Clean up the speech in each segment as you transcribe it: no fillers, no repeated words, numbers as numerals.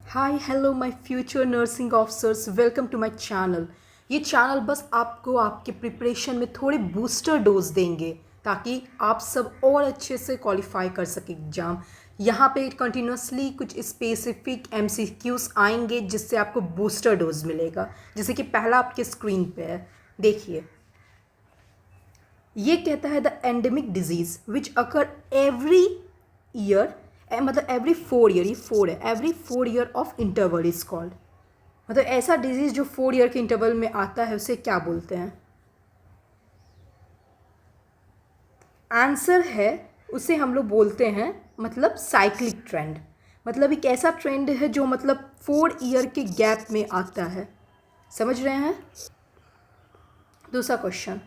Hi hello my future nursing officers, welcome to my channel. ये channel बस आपको आपके प्रिपरेशन में थोड़े बूस्टर डोज देंगे ताकि आप सब और अच्छे से क्वालिफाई कर सकें एग्ज़ाम। यहाँ पे कंटिन्यूसली कुछ स्पेसिफिक एमसीक्यूज आएंगे जिससे आपको बूस्टर डोज मिलेगा। जैसे कि पहला आपके स्क्रीन पे है, देखिए। ये कहता है the endemic disease which occur every year, मतलब एवरी 4 ईयर, ये 4 है, every 4 year of interval is called. मतलब ऐसा डिजीज़ जो 4 ईयर के इंटरवल में आता है उसे क्या बोलते हैं? आंसर है, उसे हम लोग बोलते हैं मतलब साइक्लिक ट्रेंड। मतलब एक ऐसा ट्रेंड है जो मतलब 4 ईयर के गैप में आता है। समझ रहे हैं? दूसरा क्वेश्चन,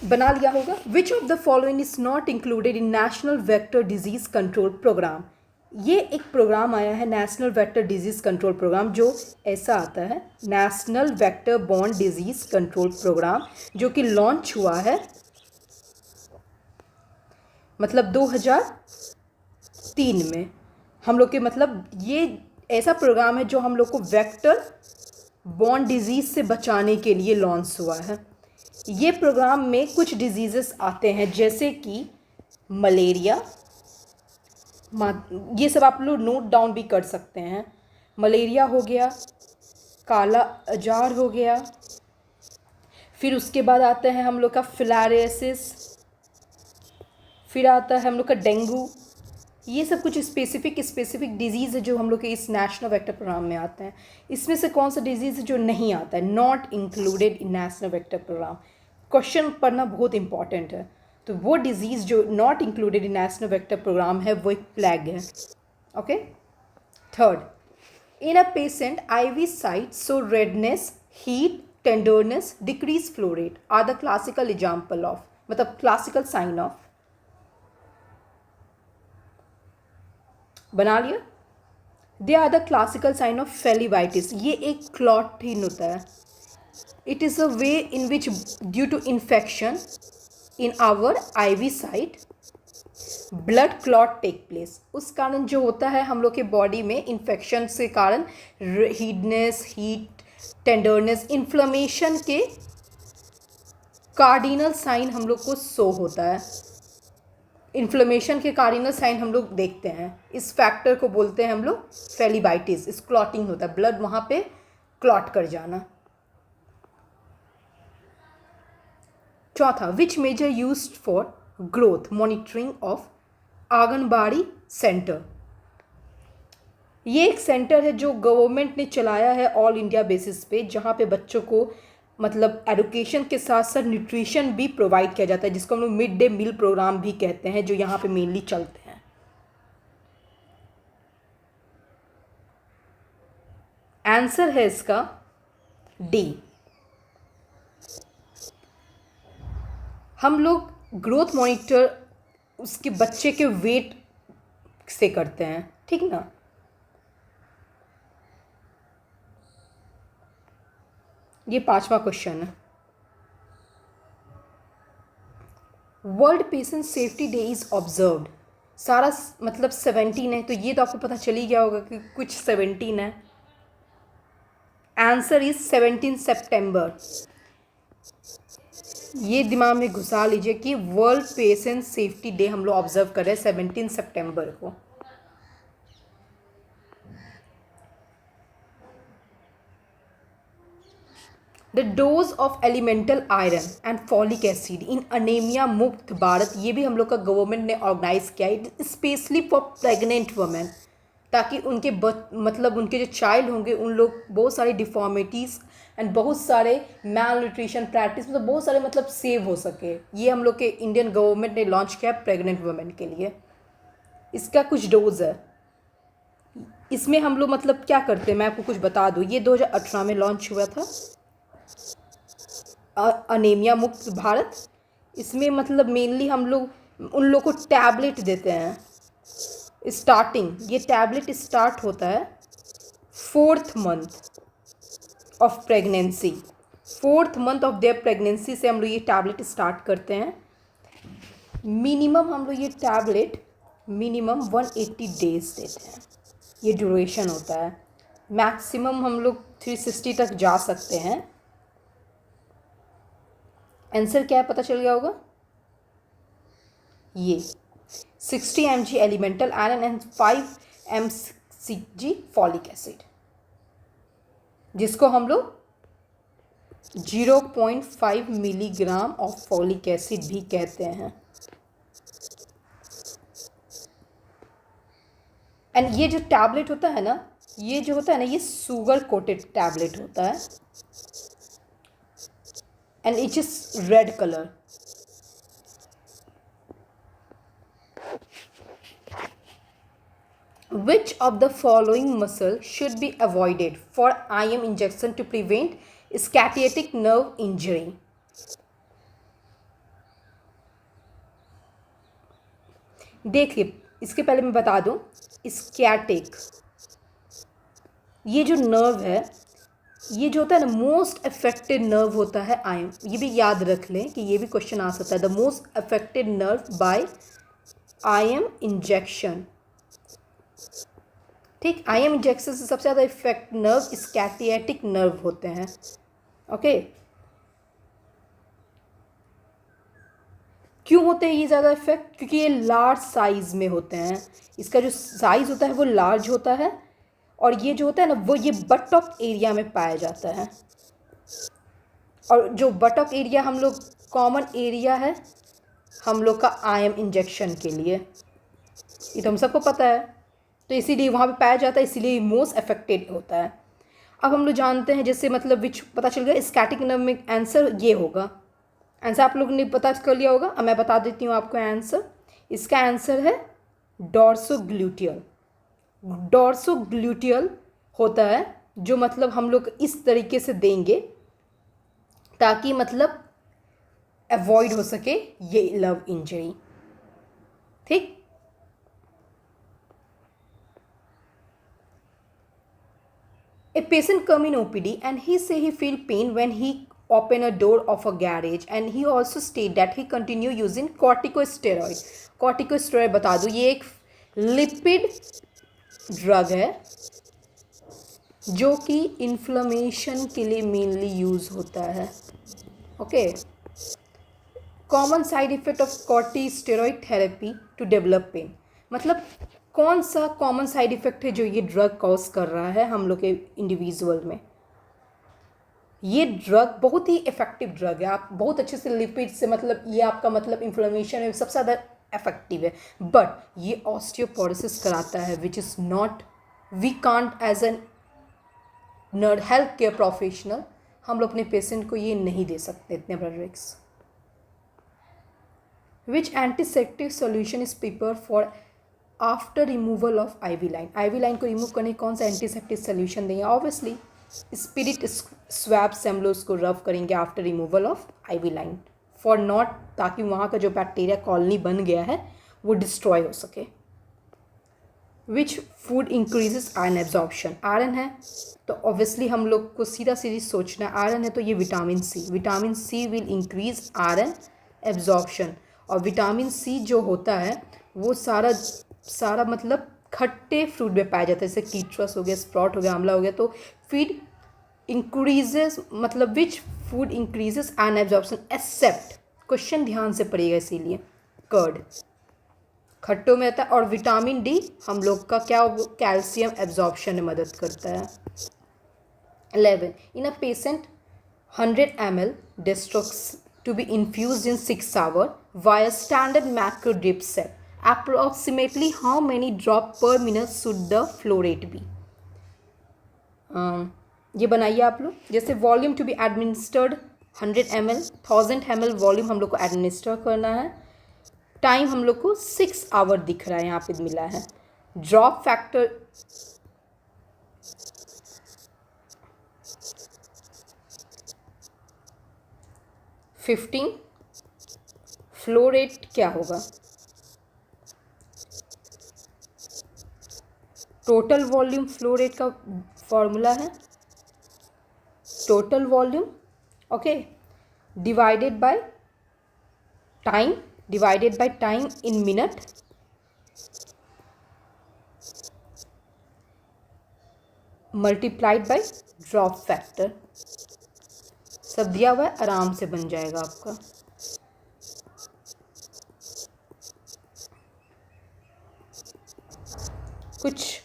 बना लिया होगा। Which of the following is not included in national vector disease control programme. ये एक प्रोग्राम आया है national vector disease control programme, जो ऐसा आता है national vector borne disease control programme, जो कि लॉन्च हुआ है मतलब 2003 में। हम लोग के मतलब ये ऐसा प्रोग्राम है जो हम लोग को वेक्टर बॉर्न डिजीज से बचाने के लिए लॉन्च हुआ है। ये प्रोग्राम में कुछ डिजीज़ेस आते हैं जैसे कि मलेरिया, ये सब आप लोग नोट डाउन भी कर सकते हैं। मलेरिया हो गया, काला अजार हो गया, फिर उसके बाद आता है हम लोग का फिलारियासिस, फिर आता है हम लोग का डेंगू। ये सब कुछ स्पेसिफिक डिजीज़ है जो हम लोग के इस नेशनल वेक्टर प्रोग्राम में आते हैं। इसमें से कौन सा डिजीज़ है जो नहीं आता है, not included in national vector programme? Question पढ़ना बहुत इंपॉर्टेंट है। तो वो डिजीज़ जो not included in national vector programme है वो एक प्लेग है। Okay. Third, in a patient IV site so redness, heat, tenderness, decrease flow rate are the classical example of, मतलब क्लासिकल साइन ऑफ। बना लिया। They are the classical sign of phlebitis. ये एक clotting होता है। It is a way in which due to infection in our IV site blood clot take place. उस कारण जो होता है हम लोग के बॉडी में इन्फेक्शन से कारण हीटनेस, हीट, टेंडरनेस, इन्फ्लेमेशन के कार्डिनल साइन हम लोग को शो होता है। इन्फ्लेमेशन के कार्डिनल साइन हम लोग देखते हैं। इस फैक्टर को बोलते हैं हम लोग फेलिबाइटिस। इस क्लॉटिंग होता है, ब्लड वहाँ पे क्लॉट कर जाना। चौथा, which major used for growth monitoring of anganwadi centre. ये एक सेंटर है जो गवर्नमेंट ने चलाया है ऑल इंडिया बेसिस पे, जहाँ पे बच्चों को मतलब एजुकेशन के साथ साथ न्यूट्रिशन भी प्रोवाइड किया जाता है, जिसको हम लोग मिड डे मील प्रोग्राम भी कहते हैं, जो यहाँ पे मेनली चलते हैं। आंसर है इसका डी। हम लोग ग्रोथ मॉनिटर उसके बच्चे के वेट से करते हैं, ठीक ना। ये 5वां क्वेश्चन है। World patient safety day is observed. सारा मतलब 17 है, तो ये तो आपको पता चल ही गया होगा कि कुछ 17 है। आंसर इज 17 सितंबर। ये दिमाग में घुसा लीजिए कि वर्ल्ड पेशेंट सेफ्टी डे हम लोग ऑब्जर्व कर रहे हैं 17 सितंबर को। The dose of elemental iron and folic acid in anaemia मुक्त भारत, ये भी हम लोग का गवर्नमेंट ने ऑर्गेनाइज किया है स्पेशली फॉर प्रेग्नेंट वुमेन, ताकि उनके मतलब उनके जो चाइल्ड होंगे उन लोग बहुत सारी डिफॉर्मिटीज़ एंड बहुत सारे मैल न्यूट्रिशन प्रैक्टिस, मतलब बहुत सारे मतलब सेव हो सके। ये हम लोग के इंडियन गवर्नमेंट ने लॉन्च किया प्रेग्नेंट वुमेन के लिए। इसका कुछ डोज है। इसमें हम लोग मतलब क्या करते हैं, मैं आपको कुछ बता दूँ। ये 2018 में लॉन्च हुआ था अनीमिया मुक्त भारत। इसमें मतलब मेनली हम लोग उन लोग को टैबलेट देते हैं। स्टार्टिंग ये टैबलेट स्टार्ट होता है 4th month of pregnancy. 4th month of their pregnancy से हम लोग ये टैबलेट स्टार्ट करते हैं। मिनिमम हम लोग ये टैबलेट मिनिमम 180 डेज देते हैं, ये ड्यूरेशन होता है। मैक्सिमम हम लोग 360 तक जा सकते हैं। आंसर क्या है पता चल गया होगा, ये 60 mg elemental iron and 5 mcg folic acid, जिसको हम लोग 0.5 मिलीग्राम ऑफ फॉलिक एसिड भी कहते हैं। एंड ये जो टैबलेट होता है ना, ये जो होता है ना, ये शुगर कोटेड टैबलेट होता है and it is red colour. Which of the following muscle should be avoided for IM injection to prevent sciatic nerve injury? देखिए, इसके पहले मैं बता दूं, स्कैटिक ये जो नर्व है, ये जो होता है ना, मोस्ट अफेक्टेड नर्व होता है आईएम। ये भी याद रख लें कि ये भी क्वेश्चन आ सकता है। The most affected nerve by IM injection, ठीक। आईएम इंजेक्शन से सबसे ज़्यादा इफेक्ट नर्व स्कैटिएटिक नर्व होते हैं। ओके, क्यों होते हैं ये ज़्यादा इफेक्ट? क्योंकि ये लार्ज साइज में होते हैं, इसका जो साइज होता है वो लार्ज होता है, और ये जो होता है ना, वो ये बटॉक एरिया में पाया जाता है। और जो बटॉक एरिया हम लोग कॉमन एरिया है हम लोग का आईएम इंजेक्शन के लिए, ये तो हम सबको पता है, तो इसीलिए वहाँ पे पाया जाता है, इसीलिए मोस्ट अफेक्टेड होता है। अब हम लोग जानते हैं, जैसे मतलब विच पता चल गया, स्कैटिक नर्व में आंसर ये होगा। आंसर आप लोग ने पता कर लिया होगा, अब मैं बता देती हूँ आपको आंसर। इसका आंसर है डॉर्सोग्लूटियल। डॉर्सोग्लूटियल होता है जो मतलब हम लोग इस तरीके से देंगे ताकि मतलब अवॉइड हो सके ये लव इंजरी, ठीक। A patient come in OPD and he say he feel pain when he open a door of a garage, and he also state that he continue using corticosteroid। corticosteroid बता दूँ, ये एक lipid drug है जो कि inflammation के लिए mainly use होता है। Okay, common side effect of corticosteroid therapy to develop pain, मतलब कौन सा कॉमन साइड इफेक्ट है जो ये ड्रग कॉज कर रहा है हम लोग के इंडिविजुअल में। ये ड्रग बहुत ही इफेक्टिव ड्रग है, आप बहुत अच्छे से लिपिड से मतलब ये आपका मतलब इन्फ्लेमेशन है सबसे ज़्यादा इफेक्टिव है, बट ये ऑस्टियोपोरोसिस कराता है, which is not, we can't as an nerd health care professional हम लोग अपने पेशेंट को ये नहीं दे सकते इतने बड़े risk. Which antiseptic solution is prepare for after removal of IV line. IV line को रिमूव करने कौन सा एंटीसेप्टिक सोल्यूशन देंगे? ऑब्वियसली स्पिरिट स्वैब से हम लोग उसको रब करेंगे after removal of IV line, for not, ताकि वहाँ का जो बैक्टीरिया कॉलोनी बन गया है वो डिस्ट्रॉय हो सके। विच food increases iron absorption. Iron है तो ऑब्वियसली हम लोग को सीधा सीधी सोचना है, आयरन है तो ये vitamin C, vitamin C will increase iron absorption. और विटामिन सी जो होता है वो सारा मतलब खट्टे फ्रूट में पाया जाता है, जैसे कीट्रस हो गया, स्प्राउट हो गया, आंवला हो गया। तो फीड इंक्रीजेस, मतलब which food increases iron absorption except, question ध्यान से पड़ेगा इसीलिए, कर्ड खट्टों में आता है, और विटामिन डी हम लोग का क्या, कैल्शियम एब्जॉर्प्शन में मदद करता है। 11 in a patient 100 ml dextrose to be infused in 6 hours via standard macro drip set. Approximately how many drops per minute should the flow rate be? ये बनाइए आप लोग, जैसे volume to be administered 100 ml, 1000 ml volume हम लोग को administer करना है। टाइम हम लोग को 6 आवर दिख रहा है, यहाँ पे मिला है। ड्रॉप फैक्टर 15, फ्लो रेट क्या होगा? टोटल वॉल्यूम फ्लो रेट का फॉर्मूला है total volume, okay, divided by time in minute multiplied by drop factor, सब दिया हुआ है, आराम से बन जाएगा आपका। कुछ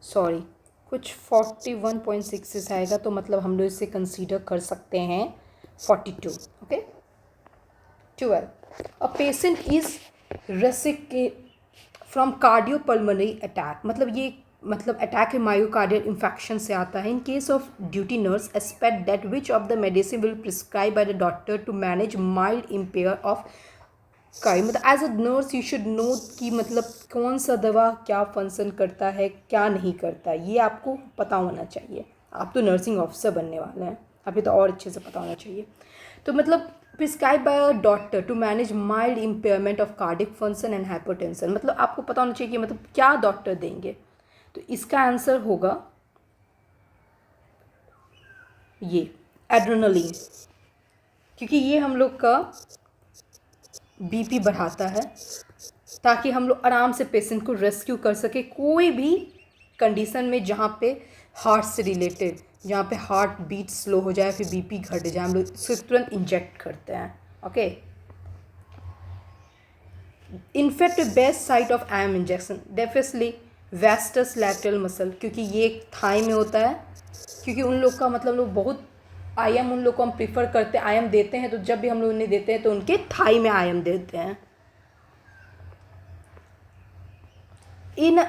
41.66 आएगा, तो मतलब हम लोग इसे कंसीडर कर सकते हैं 42। Okay. 12, a patient is rescued from cardiopulmonary attack, मतलब ये मतलब अटैक है मायोकार्डियल इन्फेक्शन से आता है। In case of duty nurse expect that which of the medicine will prescribe by the doctor to manage mild impair of कार्य, मतलब as a nurse you should know कि मतलब कौन सा दवा क्या फंक्शन करता है क्या नहीं करता, ये आपको पता होना चाहिए। आप तो नर्सिंग ऑफिसर बनने वाले हैं, अभी तो और अच्छे से पता होना चाहिए। तो मतलब prescribe by a doctor to manage mild impairment of cardiac function and hypertension, मतलब आपको पता होना चाहिए कि मतलब क्या डॉक्टर देंगे। तो इसका आंसर होगा ये एड्रेनलिन, क्योंकि ये हम लोग का बीपी बढ़ाता है, ताकि हम लोग आराम से पेशेंट को रेस्क्यू कर सके कोई भी कंडीशन में जहाँ पे हार्ट से रिलेटेड, जहाँ पे हार्ट बीट स्लो हो जाए, फिर बीपी घट जाए, हम लोग इसको तुरंत इंजेक्ट करते हैं। Okay. In fact best site of IM injection definitely vastus lateral muscle, क्योंकि ये थाई में होता है, क्योंकि उन लोग का मतलब लोग बहुत आयम उन लोग को हम प्रीफर करते हैं, आयम देते हैं, तो जब भी हम लोग उन्हें देते हैं तो उनके थाई में आयम देते हैं।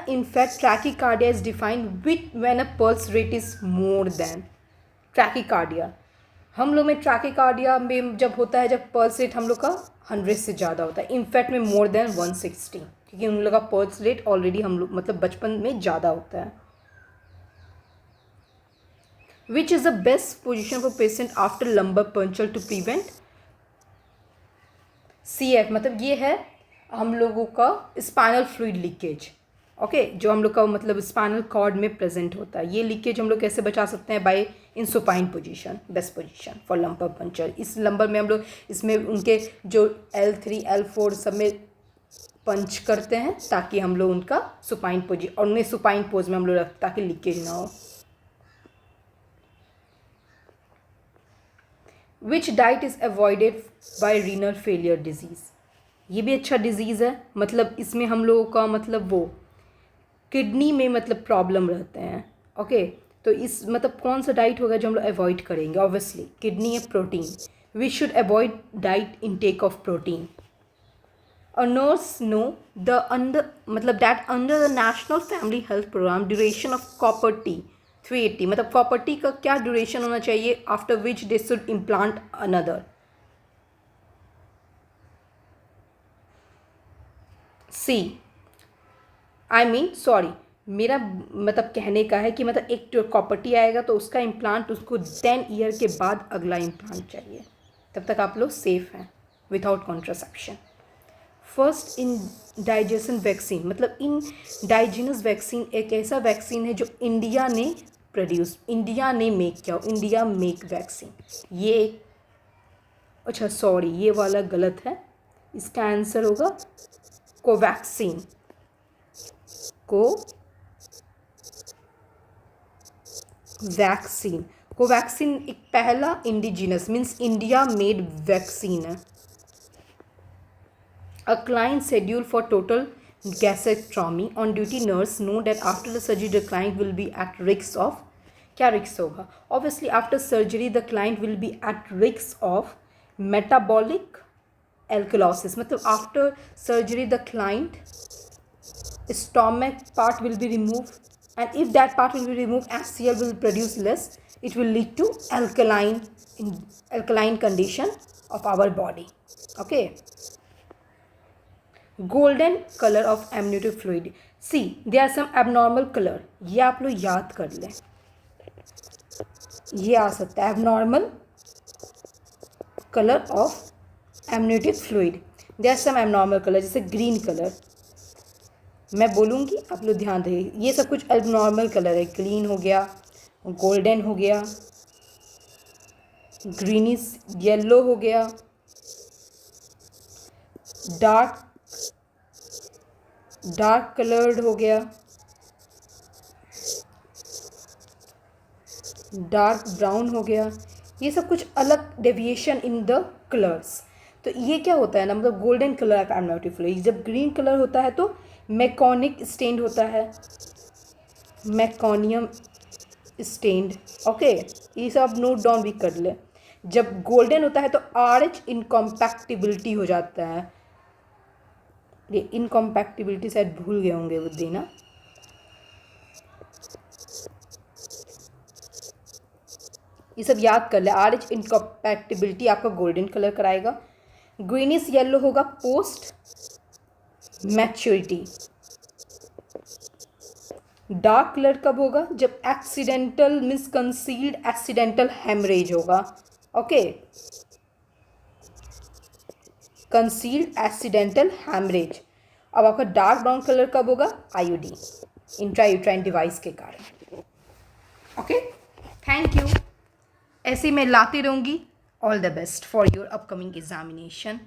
In fact, tachycardia is defined when a pulse rate is more than tachycardia। हम लोग में ट्रैकिकार्डिया में जब होता है, जब पल्स रेट हम लोग का 100 से ज़्यादा होता है, इनफैक्ट में मोर देन 160, क्योंकि उन लोग का पल्स रेट ऑलरेडी हम लोग मतलब बचपन में ज़्यादा होता है। Which is the best position for patient after lumbar puncture to prevent CF, मतलब ये है हम लोगों का स्पाइनल फ्लूइड लीकेज। ओके, जो हम लोग का मतलब स्पाइनल कॉर्ड में प्रेजेंट होता है, ये लीकेज हम लोग कैसे बचा सकते हैं? By in supine position, best position for lumbar puncture. इस लंबर में हम लोग इसमें उनके जो L3 L4 सब में पंच करते हैं, ताकि हम लोग उनका सुपाइन पोजी और उन्हें सुपाइन पोज में हम लोग रखते ताकि लीकेज ना हो। Which diet is avoided by renal failure disease, ये भी अच्छा डिजीज़ है, मतलब इसमें हम लोगों का मतलब वो किडनी में मतलब प्रॉब्लम रहते हैं। ओके, तो इस मतलब कौन सा डाइट होगा जो हम लोग अवॉइड करेंगे? ऑब्वियसली किडनी है, protein. We should avoid diet intake of protein. A nurse know the under मतलब that under the national family health programme duration of copper T 380, मतलब कॉपर टी का क्या ड्यूरेशन होना चाहिए after which they should implant another? See sorry, मेरा मतलब कहने का है कि मतलब एक जो कॉपर्टी आएगा तो उसका इम्प्लांट उसको 10 ईयर के बाद अगला इम्प्लांट चाहिए, तब तक आप लोग सेफ हैं without contraception. First in digestion vaccine, मतलब इन डाइजेनस वैक्सीन एक ऐसा वैक्सीन है जो इंडिया ने इंडिया ने मेक किया, इंडिया मेक वैक्सीन। ये एक अच्छा सॉरी, ये वाला गलत है, इसका आंसर होगा कोवैक्सीन। कोवैक्सीन एक पहला indigenous means India made vaccine है। A client schedule for total gastrectomy on duty nurse know that after the surgery the client will be at risk of, क्या रिस्क होगा? Obviously after surgery the client will be at risk of metabolic alkalosis, मतलब after surgery the client stomach part will be removed, and if that part will be removed, HCl will produce less, it will lead to alkaline condition of our body. Okay, golden color of amniotic fluid, see there are some abnormal color, ये आप लोग याद कर लें, ये आ सकता है abnormal color of amniotic fluid, there are some abnormal color जैसे green color, मैं बोलूँगी आप लोग ध्यान रहिए, ये सब कुछ एबनॉर्मल कलर है, ग्रीन हो गया, गोल्डन हो गया, ग्रीनिश येलो हो गया, डार्क कलर्ड हो गया, डार्क ब्राउन हो गया। ये सब कुछ अलग डेविएशन इन द कलर्स। तो ये क्या होता है ना, मतलब golden colour of amniotic fluid. जब ग्रीन कलर होता है तो मैकोनिक स्टेन्ड होता है, मैकोनियम स्टेन्ड। ओके, ये सब नोट डाउन भी कर ले। जब गोल्डन होता है तो आर्च इनकॉम्पैक्टिबिलिटी हो जाता है। ये इनकॉम्पैक्टिबिलिटी शायद भूल गए होंगे बुद्धि ना। ये सब याद कर ले। आर्च इनकॉम्पैक्टिबिलिटी आपका गोल्डन कलर कराएगा। ग्रीनिश येलो होगा पोस्ट मैच्योरिटी। डार्क कलर कब होगा, जब accidental means concealed accidental haemorrhage होगा। Okay, concealed accidental haemorrhage. अब आपका डार्क ब्राउन कलर कब होगा, आईयूडी, इंट्रायूट्राइन डिवाइस के कारण। Okay, thank you. ऐसे मैं लाती रहूँगी। All the best for your upcoming examination.